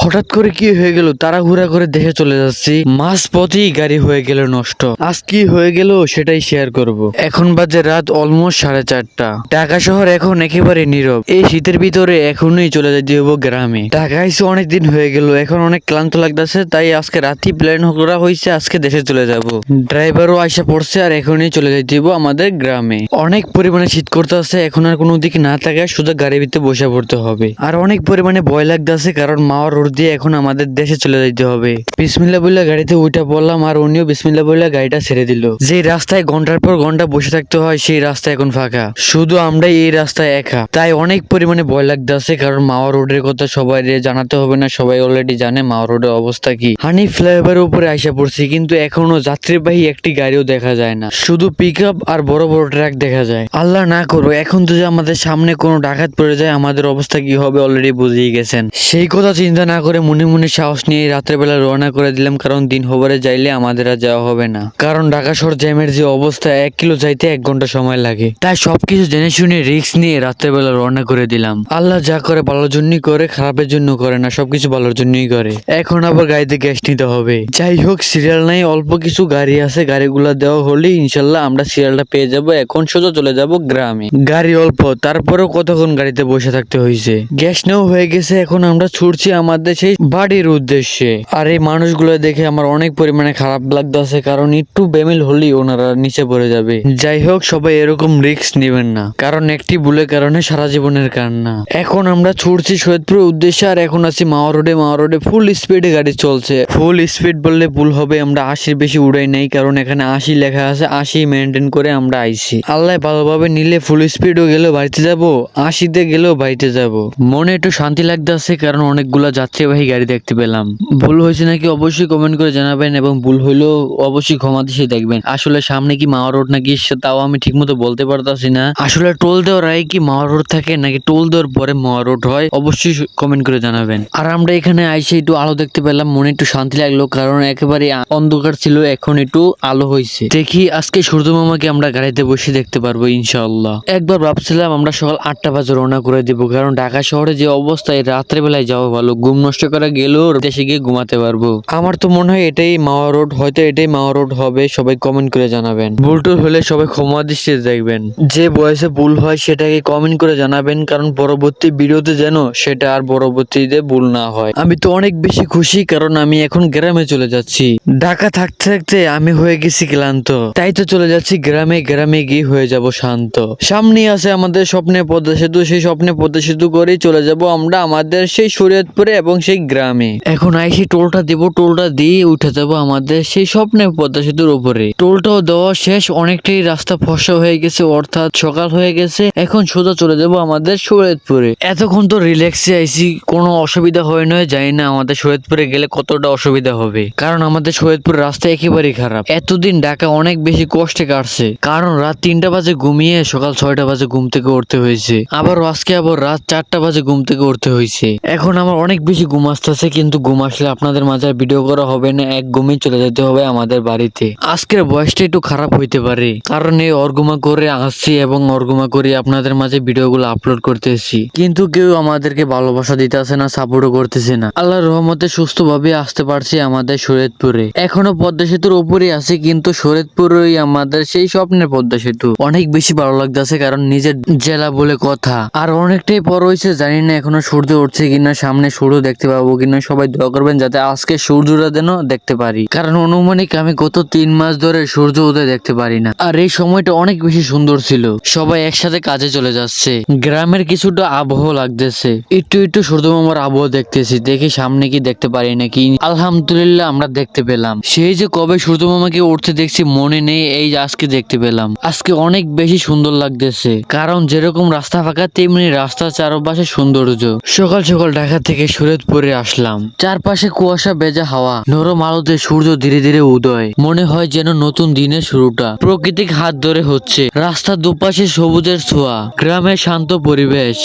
হঠাৎ করে কি হয়ে গেল, তাড়াহুড়া করে দেখে চলে যাচ্ছি, মাঝ পথেই গাড়ি হয়ে গেল নষ্ট। আজ কি হয়ে গেল সেটাই শেয়ার করব। এখন বাজে রাত অলমোস্ট 4:30। ঢাকা শহর এখন একেবারে নীরব। এই শীতের ভিতরে এখনই চলে যেতে হবো গ্রামে। ঢাকা এসে অনেকদিন হয়ে গেল, এখন অনেক ক্লান্ত লাগতেছে, তাই আজকে রাতেই প্ল্যান করা হয়েছে, আজকে দেশে চলে যাব। ড্রাইভারও আইসা পড়ছে আর এখনই চলে যেতে হবো আমাদের গ্রামে। অনেক পরিমাণে শীত করতেছে, এখন আর কোনো দিকে না তাকায় শুধু গাড়ির ভিতরে বসে পড়তে হবে। আর অনেক পরিমাণে ভয় লাগতেছে, কারণ মাওয়া রোড দিয়ে এখন আমাদের দেশে চলে যেতে হবে। বিসমিল্লাহ বলে গাড়িতে উঠে পড়লাম, আর উনিও বিসমিল্লাহ বলে গাড়িটা ছেড়ে দিল। যে রাস্তায় ঘন্টার পর ঘন্টা বসে থাকতে হয়, সেই রাস্তা এখন ফাঁকা, শুধু আমরাই এই রাস্তায় একা। তাই অনেক পরিমাণে ভয় লাগতেছে, কারণ মাওয়া রোডের কথা সবাই জানাতে হবে না, সবাই অলরেডি জানে মাওয়া রোডের অবস্থা কি। হানি ফ্লাইওভারের উপরে আইসা পড়ছি, কিন্তু এখনো যাত্রীবাহী একটি গাড়িও দেখা যায় না, শুধু পিক আপ আর বড় বড় ট্রাক দেখা যায়। আল্লাহ না করো এখন যদি আমাদের সামনে কোনো ডাকাত পড়ে যায়, আমাদের অবস্থা কি হবে অলরেডি বুঝেই গেছেন। সেই কথা চিন্তা না করে মনে মনে সাহস নিয়ে রাত্রেবেলা রওনা করে দিলাম, কারণ দিন হবারে যাইলে আমাদের আর যাওয়া হবে না। কারণ ঢাকা শহর জ্যামের যে অবস্থা, 1 কিলো যাইতে 1 ঘন্টা সময় লাগে। তাই সবকিছু জেনে শুনে রিস্ক নিয়ে রাত্রেবেলা রওনা করে দিলাম। আল্লাহ যা করে ভালোর জন্যই করে, খারাপের জন্য করে না, সবকিছু ভালোর জন্যই করে। এখন আবার গাড়িতে গ্যাস নিতে হবে। যাই হোক, সিরিয়াল নাই, অল্প কিছু গাড়ি আছে, গাড়িগুলা দেওয়া হলে ইনশাল্লাহ আমরা সিরিয়ালটা পেয়ে যাব। এখন সোজা চলে যাব গ্রামে। গাড়ি অল্প, তারপরেও কতক্ষণ গাড়িতে বসে থাকতে হয়েছে। গ্যাস নেওয়া হয়ে গেছে, এখন আমরা ছুটছি আমাদের সেই বাড়ির উদ্দেশ্যে। আর এই মানুষগুলো দেখে আমার অনেক পরিমাণে খারাপ লাগতেছে, কারণ একটু বেমিল হলেই ওনারা নিচে পড়ে যাবে। যাই হোক, সবাই এরকম রিস্ক নেবেন না, কারণ একটি ভুলের কারণে সারা জীবনের কান্না। এখন আমরা ছুটছি সৈয়দপুরের উদ্দেশ্যে, আর এখন আছি মাওয়া রোডে। মাওয়া রোডে ফুল স্পিডে গাড়ি চলছে। ফুল স্পিড বললে ভুল হবে, আমরা 80-র বেশি উড়াই নাই, কারণ এখানে 80 লেখা আছে, 80 মেনটেন করে আমরা আইছি। আল্লাহ ভালোভাবে নিলে ফুল স্পিডও গেলেও বাড়িতে যাব, 80-তে গেলেও বাড়িতে যাব। মনে একটু শান্তি লাগতেছে, কারণ অনেকগুলা যাত্রীবাহী গাড়ি দেখতে পেলাম। ভুল হয়েছে নাকি অবশ্যই কমেন্ট করে জানাবেন, এবং ভুল হইলেও অবশ্যই ক্ষমা দিয়ে দেখবেন। আসলে সামনে কি মাওয়া রোড নাকি তাও আমি ঠিক মতো বলতে পারতাছি না। আসলে টোল দেওয়ার আগে কি মাওয়া রোড থাকে নাকি টোল দেওয়ার পরে মাওয়া রোড হয়, অবশ্যই কমেন্ট করে জানাবেন। আর আমরা এখানে আইসে একটু আলো দেখতে পেলাম, মনে একটু শান্তি লাগলো, কারণ একেবারে অন্ধকার ছিল, এখন একটু আলো হয়েছে। দেখি আজকে সূর্য মামাকে আমরা গাড়িতে বসে দেখতে পারবো ইনশাআল্লাহ। একবার ভাবছিলাম আমরা সকাল 8টা বাজে রওনা করে দিব, কারণ ঢাকা শহরে যে অবস্থায় রাত্রে বেলায় যাওয়া ভালো, ঘুম নষ্ট করা গেলেও দেশে গিয়ে ঘুমাতে পারবো। আমার তো মনে হয় এটাই মাওয়া রোড, হয়তো এটাই মাওয়া রোড হবে। সবাই কমেন্ট করে জানাবেন। ভুল টুল হলে সবাই ক্ষমা দৃষ্টিতে দেখবেন। যে বয়সে ভুল হয় সেটাকে কমেন্ট করে জানাবেন, কারণ পরবর্তী ভিডিওতে যেন সেটা আর পরবর্তীতে ভুল না হয়। আমি তো অনেক বেশি খুশি, কারণ আমি এখন গ্রামে চলে যাচ্ছি। ঢাকা থাকতে থাকতে আমি হয়ে গেছি ক্লান্ত, তাই তো চলে যাচ্ছি গ্রামে। গ্রামে গিয়ে হয়ে যাব শান্ত। সামনে আছে আমাদের স্বপ্নের পদ্মা সেতু, সেই স্বপ্নে পদ্মা সেতু করেই চলে যাব আমরা আমাদের সেই শরীয়তপুরে এবং সেই গ্রামে। এখন আইসি টোলটা দেব, টোলটা দিয়ে উঠে যাবো আমাদের সেই স্বপ্নের পদ্মা সেতুর উপরে। টোলটাও দেওয়া শেষ, অনেকটাই রাস্তা ফর্সা হয়ে গেছে, অর্থাৎ সকাল হয়ে গেছে। এখন সোজা চলে যাব আমাদের শরীয়তপুরে। এতক্ষণ তো রিল্যাক্সে আইসি, কোনো অসুবিধা হয় নয়, জানি না আমাদের শরীয়তপুরে গেলে কতটা অসুবিধা হবে, কারণ আমাদের শরীয়তপুর রাস্তা একেবারেই খারাপ। এতদিন ঢাকা অনেক বেশি কষ্টে কাটছে, কারণ রাত 3টা বাজে ঘুমিয়ে সকাল 6টা বাজে ঘুম থেকে উঠতে হয়েছে, আবার আজকে আবার রাত 4টা বাজে ঘুম থেকে উঠতে হয়েছে। এখন আমার অনেক বেশি ঘুম আসতেছে, কিন্তু ঘুম আসলে আপনাদের মাঝে ভিডিও করা হবে না, এক ঘুমেই চলে যেতে হবে আমাদের বাড়িতে। আজকের বয়সটা একটু খারাপ হইতে পারে, কারণ এই অর্গুমা করে আসছি এবং অর্গুমা করে আপনাদের মাঝে ভিডিওগুলো আপলোড করতেছি, কিন্তু কেউ আমাদেরকে ভালোবাসা দিতে আসে না, সাপোর্টও করতেছে না। আল্লাহর রহমতে সুস্থভাবে আসতে পারছি আমাদের শরীয়তপুরে। এখনো পদ্মা সেতুর উপরে আছে, কিন্তু শরীয়তপুরই আমাদের সেই স্বপ্নের পদ্মা সেতু। অনেক বেশি ভালো লাগতেছে, কারণ নিজের জেলা বলে কথা। আর অনেকটাই পর হয়েছে, জানি না এখনো সূর্য উঠছে কিনা, সামনে সূর্য দেখতে পাবো কিনা। সবাই দোয়া করবেন যাতে আজকে সূর্যটা যেন দেখতে পারি, কারণ অনুমানিক আমি গত 3 মাস ধরে সূর্য উদয় দেখতে পারি না। আর এই সময়টা অনেক বেশি সুন্দর ছিল, সবাই একসাথে কাজে চলে যাচ্ছে, গ্রামের কিছুটা আবহাওয়া লাগতেছে। একটু একটু সূর্য মামার আবহাওয়া দেখতেছি, দেখি সামনে কি দেখতে পারি নাকি। আলহামদুলিল্লাহ আমরা দেখতে পেলাম। সেই যে কবে সূর্য মামাকে উঠতে দেখছি মনে নেই, এই আজকে দেখতে পেলাম। আজকে অনেক বেশি সুন্দর লাগতেছে, কারণ যেরকম রাস্তা ফাঁকা তেমনি রাস্তার চারপাশে সৌন্দর্য। সকাল সকাল ঢাকা থেকে শরীয়তপুরে আসলাম, চারপাশে কুয়াশা ভেজা হাওয়া, নরম আলোতে সূর্য ধীরে ধীরে উদয়, মনে হয় যেন নতুন দিনের শুরুটা প্রকৃতিক হাত ধরে হচ্ছে। রাস্তার দুপাশে সবুজের ছোঁয়া, গ্রামের শান্ত পরিবেশ।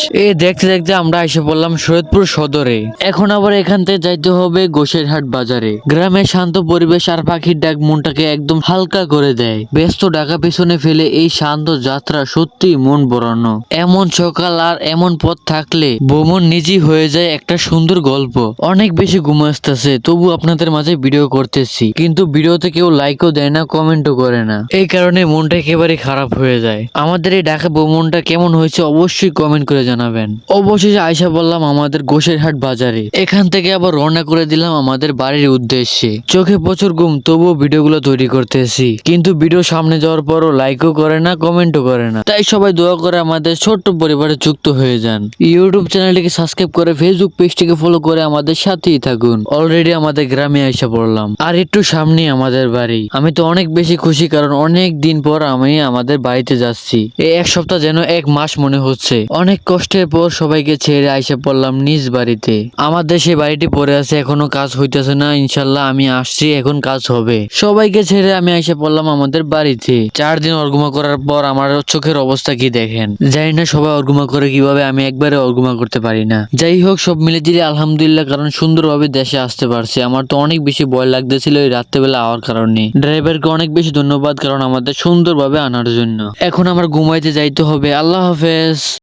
দেখতে দেখতে আমরা এসে পড়লাম শরীয়তপুর সদরে। এখন আবার এখান থেকে যাইতে হবে গোসেরহাট বাজারে। গ্রামের শান্ত পরিবেশ আর পাখির ডাক মনটাকে একদম হালকা করে দেয়। ব্যস্ত ঢাকা পেছনে ফেলে এই শান্ত যাত্রা সত্যি মন বরানো। এমন সকাল আর এমন পথ থাকলে ভ্রমণ নিজেই হয়ে যায় একটা সুন্দর গল্প। অনেক বেশি ঘুম আসতেছে, তবু আপনাদের মাঝে ভিডিও করতেছি, কিন্তু ভিডিওতে কেউ লাইকও দেয় না, কমেন্টও করে না। এই কারণে মনটা একেবারে খারাপ হয়ে যায়। আমাদের এই ঢাকা ভ্রমণটা কেমন হয়েছে অবশ্যই কমেন্ট করে জানাবেন। অবশেষে আয়সা বললাম আমাদের গোশেরহাট বাজারে। এখান থেকে আবার রওনা করে দিলাম আমাদের বাড়ির উদ্দেশ্যে। চোখে প্রচুর ঘুম, তবুও ভিডিওগুলো তৈরি করতেছি, কিন্তু ভিডিও সামনে যাওয়ার পরও লাইকও করে না, কমেন্টও করে না। তাই সবাই দোয়া করে আমাদের ছোট্ট পরিবারে যুক্ত হয়ে যান। ইউটিউব চ্যানেলটিকে সাবস্ক্রাইব করে ফেসবুক পেজটিকে ফলো করে আমাদের সাথেই থাকুন। অলরেডি আমাদের গ্রামে আইসা পড়লাম, আর একটু সামনে আমাদের বাড়ি। আমি তো অনেক বেশি খুশি, কারণ অনেক দিন পর আমি আমাদের বাড়িতে যাচ্ছি। এই এক সপ্তাহ যেন এক মাস মনে হচ্ছে। অনেক কষ্টের পর সবাইকে ছেড়ে আইসা পড়লাম নিজ বাড়িতে। আমাদের সেই বাড়িটি পড়ে আছে, এখনো কাজ হইতেছে না। ইনশাল্লাহ আমি আসছি, এখন কাজ হবে। সবাইকে ছেড়ে আমি আইসা পড়লাম আমাদের বাড়িতে। 4 দিন অর্গুমা করার পর আমার চোখের অবস্থা কি দেখেন। জানি না সবাই অর্গুমা করে কিভাবে, আমি একবারে অর্গুমা করতে পারি না। যাই হোক, সব মিলে দিলে আলহামদুলিল্লাহ, কারণ সুন্দরভাবে দেশে আসতে পারছি। আমার তো অনেক বেশি ভয় লাগতেছিল এই রাত্রেবেলা আওয়ার কারণে। ড্রাইভারকে অনেক বেশি ধন্যবাদ, কারণ আমাদের সুন্দরভাবে আনার জন্য। এখন আমার ঘুমাইতে যাইতে হবে। আল্লাহ হাফেজ।